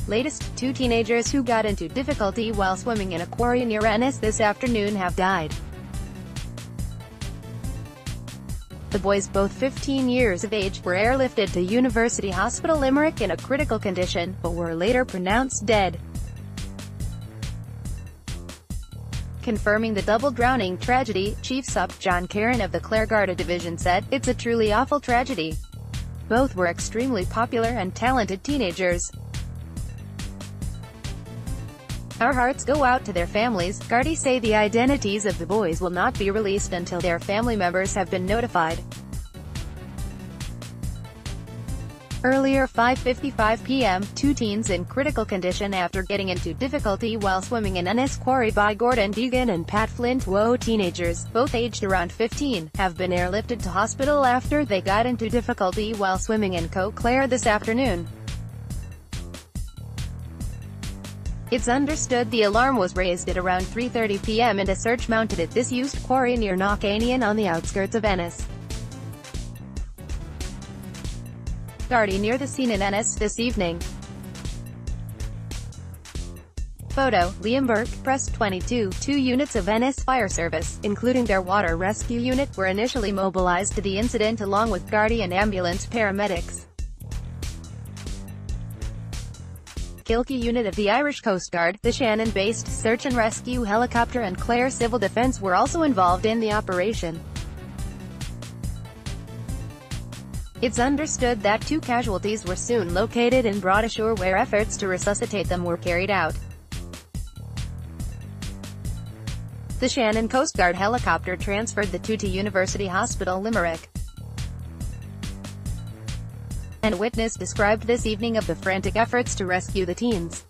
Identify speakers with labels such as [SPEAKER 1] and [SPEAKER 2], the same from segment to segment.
[SPEAKER 1] Latest, two teenagers who got into difficulty while swimming in a quarry near Ennis this afternoon have died. The boys, both 15 years of age, were airlifted to University Hospital Limerick in a critical condition, but were later pronounced dead. Confirming the double drowning tragedy, Chief Supt John Kerin of the Clare Garda Division said, "It's a truly awful tragedy. Both were extremely popular and talented teenagers. Our hearts go out to their families." Gardaí say the identities of the boys will not be released until their family members have been notified. Earlier 5:55 p.m., two teens in critical condition after getting into difficulty while swimming in Ennis quarry by Gordon Deegan and Pat Flint, teenagers, both aged around 15, have been airlifted to hospital after they got into difficulty while swimming in Clare this afternoon. It's understood the alarm was raised at around 3:30 p.m. and a search mounted at this used quarry near Knockanian on the outskirts of Ennis. Gardaí near the scene in Ennis this evening. Photo, Liam Burke, Press 22. Two units of Ennis Fire Service, including their water rescue unit, were initially mobilized to the incident along with Gardaí and ambulance paramedics. Kilkie unit of the Irish Coast Guard, the Shannon-based search and rescue helicopter and Clare Civil Defence were also involved in the operation. It's understood that two casualties were soon located and brought ashore where efforts to resuscitate them were carried out. The Shannon Coast Guard helicopter transferred the two to University Hospital Limerick. An witness described this evening of the frantic efforts to rescue the teens.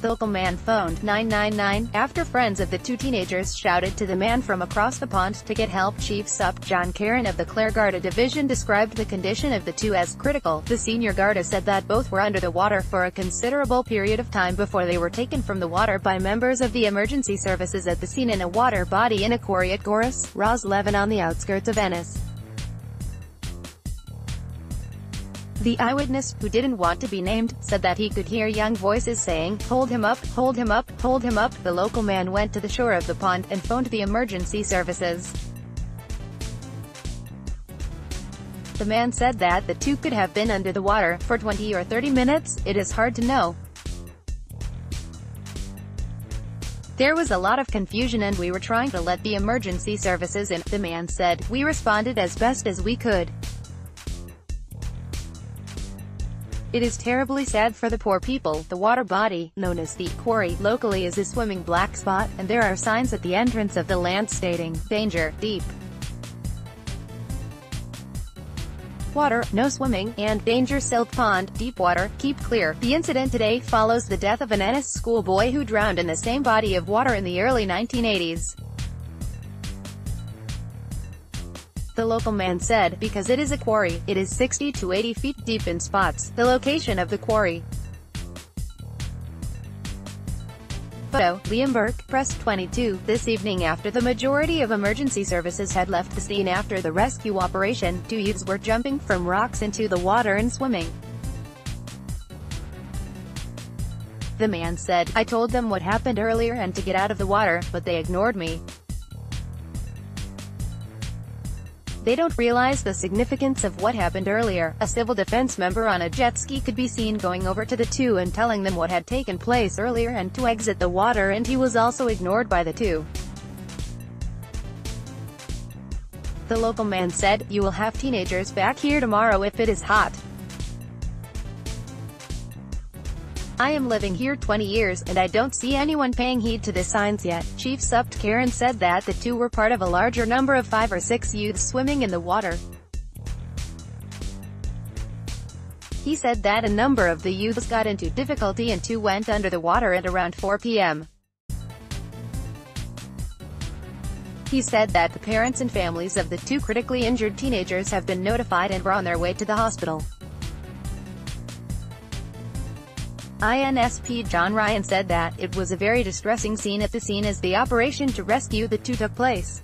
[SPEAKER 1] The local man phoned 999 after friends of the two teenagers shouted to the man from across the pond to get help. Chief Supt John Kerin of the Clare Garda Division described the condition of the two as critical. The senior Garda said that both were under the water for a considerable period of time before they were taken from the water by members of the emergency services at the scene in a water body in a quarry at Gorris, Roslevin on the outskirts of Ennis. The eyewitness, who didn't want to be named, said that he could hear young voices saying, "Hold him up, hold him up, hold him up." The local man went to the shore of the pond and phoned the emergency services. The man said that the two could have been under the water for 20 or 30 minutes. "It is hard to know. There was a lot of confusion and we were trying to let the emergency services in," the man said. "We responded as best as we could. It is terribly sad for the poor people." The water body, known as the quarry, locally is a swimming black spot, and there are signs at the entrance of the land stating, "Danger, deep water, no swimming," and "Danger, silt pond, deep water, keep clear." The incident today follows the death of an Ennis schoolboy who drowned in the same body of water in the early 1980s. The local man said, "Because it is a quarry, it is 60 to 80 feet deep in spots." The location of the quarry. Photo, Liam Burke, Press 22. This evening after the majority of emergency services had left the scene after the rescue operation, two youths were jumping from rocks into the water and swimming. The man said, "I told them what happened earlier and to get out of the water, but they ignored me. They don't realize the significance of what happened earlier." A civil defense member on a jet ski could be seen going over to the two and telling them what had taken place earlier and to exit the water, and he was also ignored by the two. The local man said, "You will have teenagers back here tomorrow if it is hot. I am living here 20 years, and I don't see anyone paying heed to the signs yet." Chief Supt Kerin said that the two were part of a larger number of 5 or 6 youths swimming in the water. He said that a number of the youths got into difficulty and two went under the water at around 4 p.m. He said that the parents and families of the two critically injured teenagers have been notified and were on their way to the hospital. INSP John Ryan said that it was a very distressing scene at the scene as the operation to rescue the two took place.